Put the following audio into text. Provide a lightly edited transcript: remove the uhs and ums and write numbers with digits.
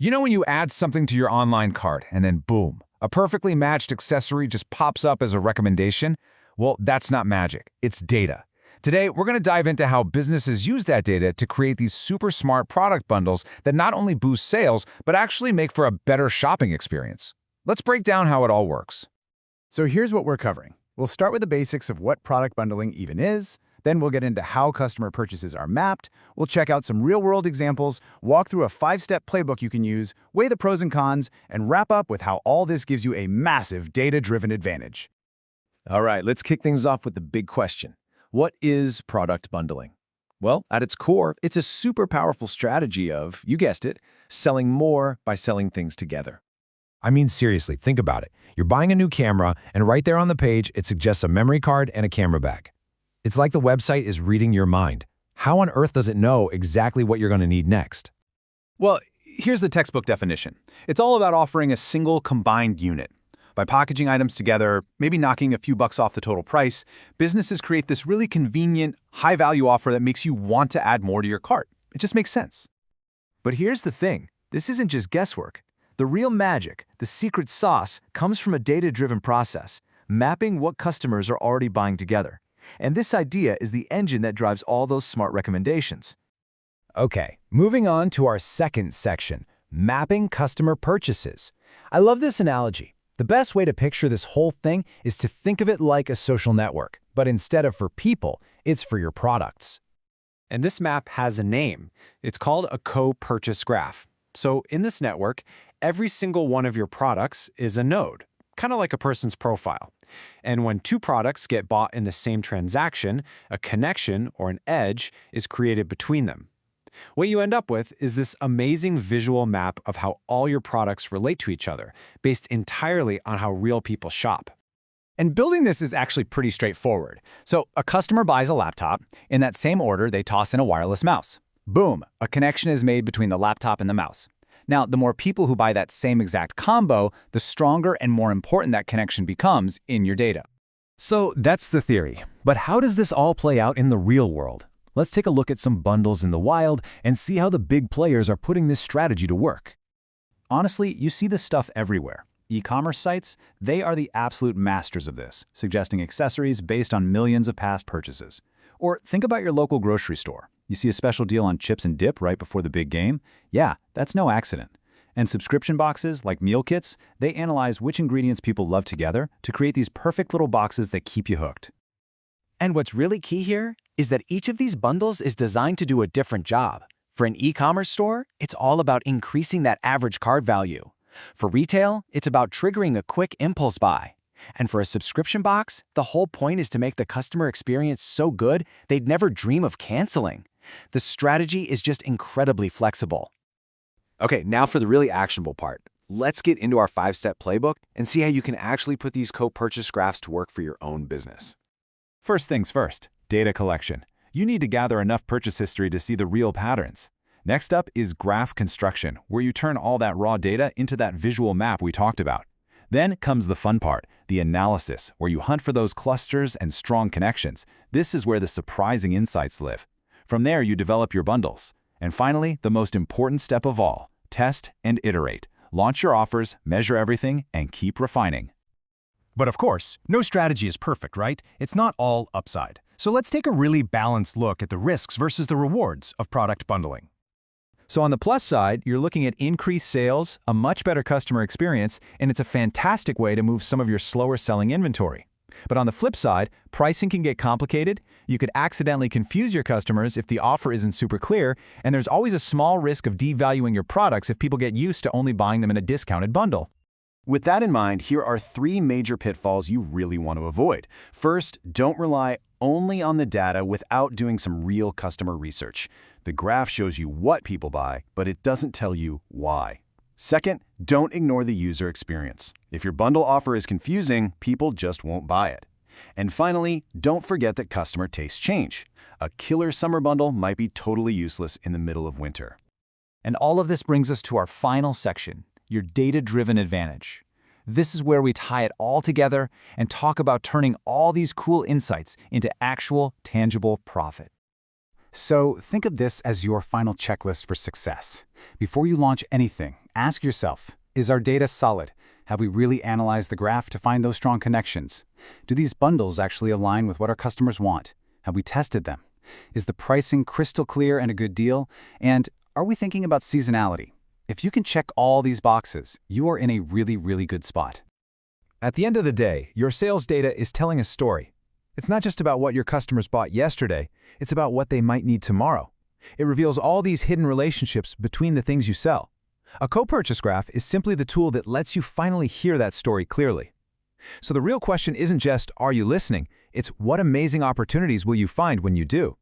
You know when you add something to your online cart and then boom, a perfectly matched accessory just pops up as a recommendation? Well, that's not magic, it's data. Today, we're going to dive into how businesses use that data to create these super smart product bundles that not only boost sales, but actually make for a better shopping experience. Let's break down how it all works. So here's what we're covering. We'll start with the basics of what product bundling even is, then we'll get into how customer purchases are mapped, we'll check out some real-world examples, walk through a 5-step playbook you can use, weigh the pros and cons, and wrap up with how all this gives you a massive data-driven advantage. All right, let's kick things off with the big question. What is product bundling? Well, at its core, it's a super powerful strategy of, you guessed it, selling more by selling things together. I mean, seriously, think about it. You're buying a new camera, and right there on the page, it suggests a memory card and a camera bag. It's like the website is reading your mind. How on earth does it know exactly what you're going to need next? Well, here's the textbook definition. It's all about offering a single combined unit. By packaging items together, maybe knocking a few bucks off the total price, businesses create this really convenient, high-value offer that makes you want to add more to your cart. It just makes sense. But here's the thing. This isn't just guesswork. The real magic, the secret sauce, comes from a data-driven process, mapping what customers are already buying together. And this idea is the engine that drives all those smart recommendations. Okay, moving on to our second section, mapping customer purchases. I love this analogy. The best way to picture this whole thing is to think of it like a social network, but instead of for people, it's for your products. And this map has a name. It's called a co-purchase graph. So in this network, every single one of your products is a node, kind of like a person's profile. And when two products get bought in the same transaction, a connection or an edge is created between them. What you end up with is this amazing visual map of how all your products relate to each other, based entirely on how real people shop. And building this is actually pretty straightforward. So a customer buys a laptop. In that same order, they toss in a wireless mouse. Boom, a connection is made between the laptop and the mouse. Now, the more people who buy that same exact combo, the stronger and more important that connection becomes in your data. So that's the theory. But how does this all play out in the real world? Let's take a look at some bundles in the wild and see how the big players are putting this strategy to work. Honestly, you see this stuff everywhere. E-commerce sites, they are the absolute masters of this, suggesting accessories based on millions of past purchases. Or think about your local grocery store. You see a special deal on chips and dip right before the big game? Yeah, that's no accident. And subscription boxes, like meal kits, they analyze which ingredients people love together to create these perfect little boxes that keep you hooked. And what's really key here is that each of these bundles is designed to do a different job. For an e-commerce store, it's all about increasing that average cart value. For retail, it's about triggering a quick impulse buy. And for a subscription box, the whole point is to make the customer experience so good they'd never dream of canceling. The strategy is just incredibly flexible. Okay, now for the really actionable part. Let's get into our 5-step playbook and see how you can actually put these co-purchase graphs to work for your own business. First things first, data collection. You need to gather enough purchase history to see the real patterns. Next up is graph construction, where you turn all that raw data into that visual map we talked about. Then comes the fun part, the analysis, where you hunt for those clusters and strong connections. This is where the surprising insights live. From there, you develop your bundles. And finally, the most important step of all, test and iterate. Launch your offers, measure everything, and keep refining. But of course, no strategy is perfect, right? It's not all upside. So let's take a really balanced look at the risks versus the rewards of product bundling. So on the plus side, you're looking at increased sales, a much better customer experience, and it's a fantastic way to move some of your slower selling inventory. But on the flip side, pricing can get complicated. You could accidentally confuse your customers if the offer isn't super clear, and there's always a small risk of devaluing your products if people get used to only buying them in a discounted bundle. With that in mind, here are 3 major pitfalls you really want to avoid. First, don't rely only on the data without doing some real customer research. The graph shows you what people buy, but it doesn't tell you why. Second, don't ignore the user experience. If your bundle offer is confusing, people just won't buy it. And finally, don't forget that customer tastes change. A killer summer bundle might be totally useless in the middle of winter. And all of this brings us to our final section, your data-driven advantage. This is where we tie it all together and talk about turning all these cool insights into actual, tangible profit. So think of this as your final checklist for success. Before you launch anything, Ask yourself, is our data solid? Have we really analyzed the graph to find those strong connections? Do these bundles actually align with what our customers want? Have we tested them? Is the pricing crystal clear and a good deal? And are we thinking about seasonality? If you can check all these boxes, you are in a really, really good spot. At the end of the day, your sales data is telling a story. It's not just about what your customers bought yesterday, it's about what they might need tomorrow. It reveals all these hidden relationships between the things you sell. A co-purchase graph is simply the tool that lets you finally hear that story clearly. So the real question isn't just, are you listening? It's what amazing opportunities will you find when you do?